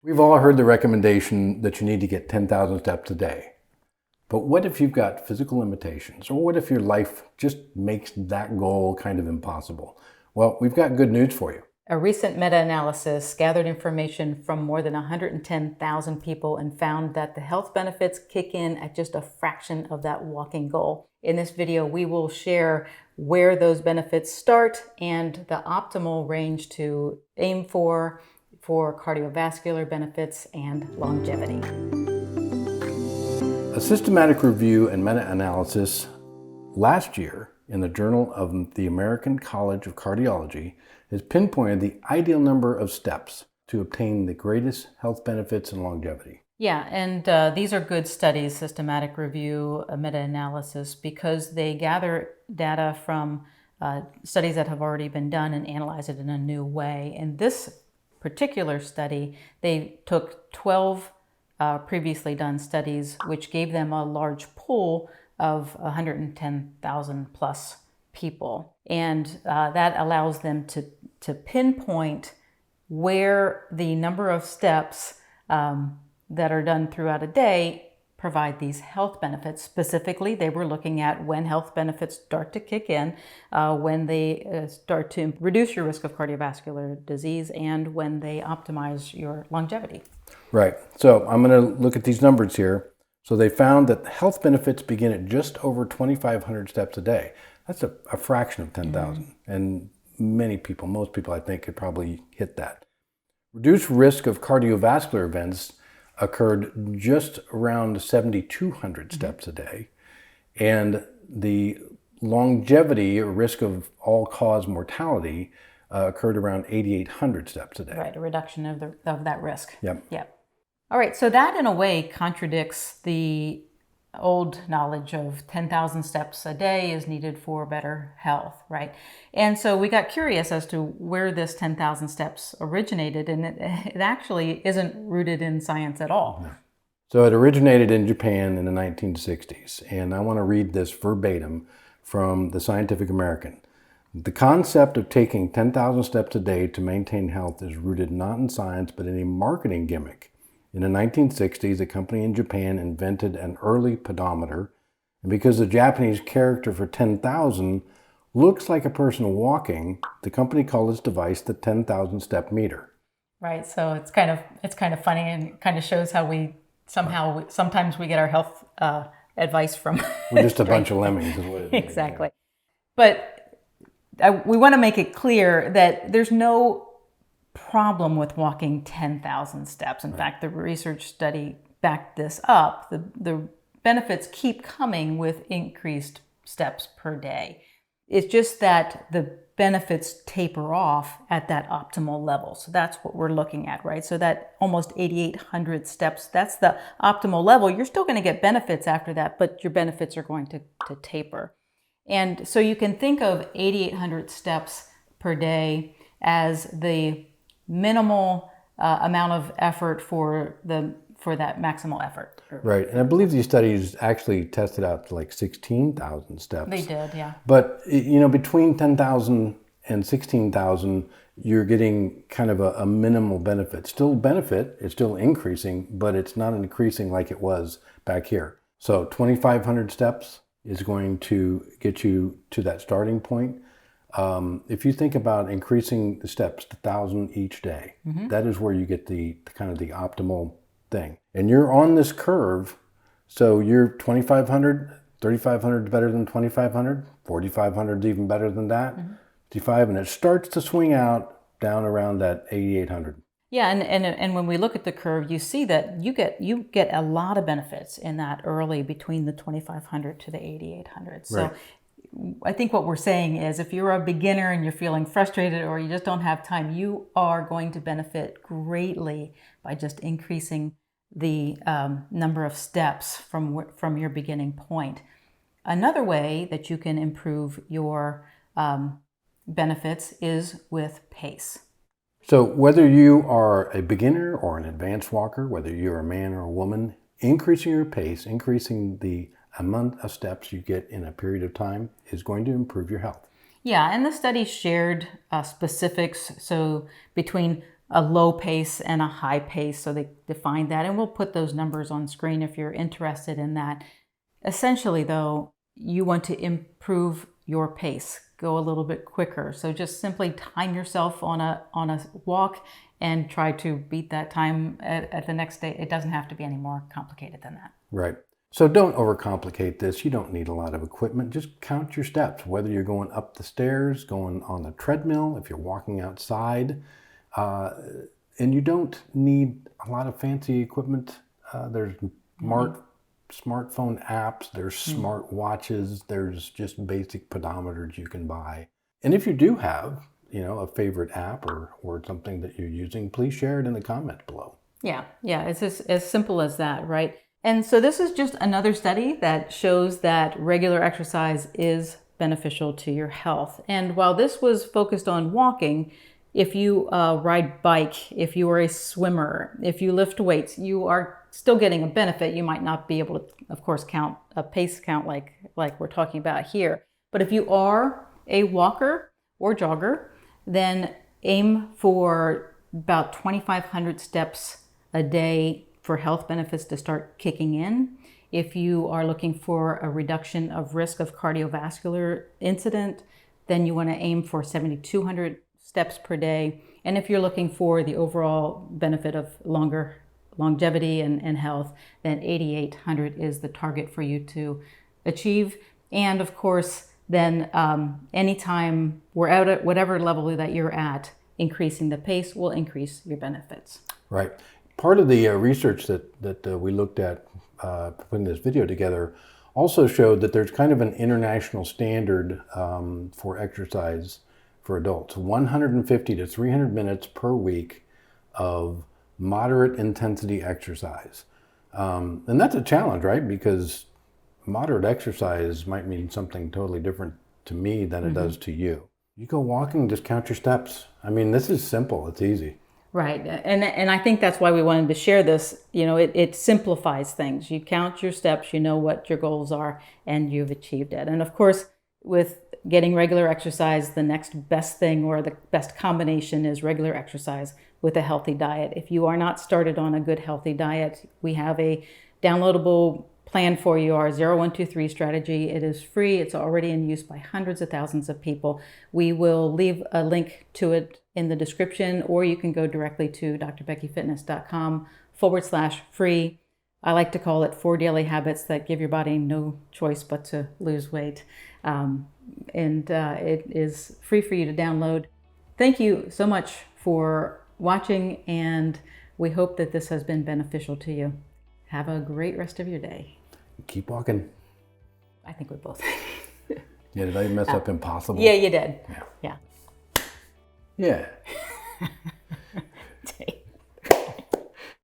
We've all heard the recommendation that you need to get 10,000 steps a day. But what if you've got physical limitations? Or what if your life just makes that goal kind of impossible? Well, we've got good news for you. A recent meta-analysis gathered information from more than 110,000 people and found that the health benefits kick in at just a fraction of that walking goal. In this video, we will share where those benefits start and the optimal range to aim for cardiovascular benefits and longevity. A systematic review and meta-analysis last year in the Journal of the American College of Cardiology has pinpointed the ideal number of steps to obtain the greatest health benefits and longevity. Yeah, and these are good studies, systematic review, meta-analysis, because they gather data from studies that have already been done and analyze it in a new way. In this particular study, they took 12 previously done studies, which gave them a large pool of 110,000 plus people. And that allows them to pinpoint where the number of steps that are done throughout a day provide these health benefits. Specifically, they were looking at when health benefits start to kick in, when they start to reduce your risk of cardiovascular disease, and when they optimize your longevity. Right. So I'm going to look at these numbers here. So they found that the health benefits begin at just over 2,500 steps a day. That's a fraction of 10,000. And most people I think could probably hit that. Reduced risk of cardiovascular events occurred just around 7,200 steps a day. And the longevity or risk of all-cause mortality occurred around 8,800 steps a day. Right, a reduction of that risk. Yep. All right, so that in a way contradicts the old knowledge of 10,000 steps a day is needed for better health, right? And so we got curious as to where this 10,000 steps originated, and it actually isn't rooted in science at all. No. So it originated in Japan in the 1960s, and I want to read this verbatim from the Scientific American. The concept of taking 10,000 steps a day to maintain health is rooted not in science, but in a marketing gimmick. In the 1960s, a company in Japan invented an early pedometer, and because the Japanese character for 10,000 looks like a person walking, the company called its device the 10,000 step meter. Right, so it's kind of funny and kind of shows how we sometimes we get our health advice from. We're just a bunch of lemmings, is what it is. Exactly, but we want to make it clear that there's no problem with walking 10,000 steps. In fact, the research study backed this up. The benefits keep coming with increased steps per day. It's just that the benefits taper off at that optimal level. So that's what we're looking at, right? So that almost 8,800 steps, that's the optimal level. You're still going to get benefits after that, but your benefits are going to taper. And so you can think of 8,800 steps per day as the minimal amount of effort for that maximal effort. Right, and I believe these studies actually tested out to like 16,000 steps. They did, yeah. But between 10,000 and 16,000, you're getting kind of a minimal benefit. Still benefit, it's still increasing, but it's not increasing like it was back here. So 2,500 steps is going to get you to that starting point. If you think about increasing the steps to 1,000 each day, that is where you get the kind of the optimal thing. And you're on this curve, so you're 2,500, 3,500 is better than 2,500, 4,500 is even better than that, 55, and it starts to swing out down around that 8,800. Yeah, and when we look at the curve, you see that you get a lot of benefits in that early between the 2,500 to the 8,800. So. Right. I think what we're saying is if you're a beginner and you're feeling frustrated or you just don't have time, you are going to benefit greatly by just increasing the number of steps from your beginning point. Another way that you can improve your benefits is with pace. So whether you are a beginner or an advanced walker, whether you're a man or a woman, increasing your pace, increasing the amount of steps you get in a period of time is going to improve your health. Yeah, and the study shared specifics. So between a low pace and a high pace. So they define that, and we'll put those numbers on screen if you're interested in that. Essentially, though, you want to improve your pace, go a little bit quicker. So just simply time yourself on a walk and try to beat that time at the next day. It doesn't have to be any more complicated than that. Right. So don't overcomplicate this. You don't need a lot of equipment. Just count your steps, whether you're going up the stairs, going on the treadmill, if you're walking outside. And you don't need a lot of fancy equipment. There's smartphone apps, there's smart watches, there's just basic pedometers you can buy. And if you do have, a favorite app or something that you're using, please share it in the comments below. Yeah, it's as simple as that, right? And so this is just another study that shows that regular exercise is beneficial to your health. And while this was focused on walking, if you ride bike, if you are a swimmer, if you lift weights, you are still getting a benefit. You might not be able to, of course, count a pace count like we're talking about here. But if you are a walker or jogger, then aim for about 2,500 steps a day for health benefits to start kicking in. If you are looking for a reduction of risk of cardiovascular incident, then you want to aim for 7,200 steps per day. And if you're looking for the overall benefit of longevity and health, then 8,800 is the target for you to achieve. And of course, then anytime we're out at whatever level that you're at, increasing the pace will increase your benefits. Right. Part of the research that we looked at putting this video together also showed that there's kind of an international standard for exercise for adults, 150 to 300 minutes per week of moderate intensity exercise. And that's a challenge, right? Because moderate exercise might mean something totally different to me than it does to you. You go walking, just count your steps. I mean, this is simple, it's easy. Right. And I think that's why we wanted to share this. It simplifies things. You count your steps, you know what your goals are, and you've achieved it. And of course, with getting regular exercise, the next best thing or the best combination is regular exercise with a healthy diet. If you are not started on a good healthy diet, we have a downloadable plan for you, our 0123 strategy. It is free. It's already in use by hundreds of thousands of people. We will leave a link to it in the description, or you can go directly to drbeckyfitness.com/free. I like to call it 4 daily habits that give your body no choice but to lose weight. It is free for you to download. Thank you so much for watching, and we hope that this has been beneficial to you. Have a great rest of your day. Keep walking. I think we both. Yeah, did I mess up impossible? Yeah, you did. Yeah.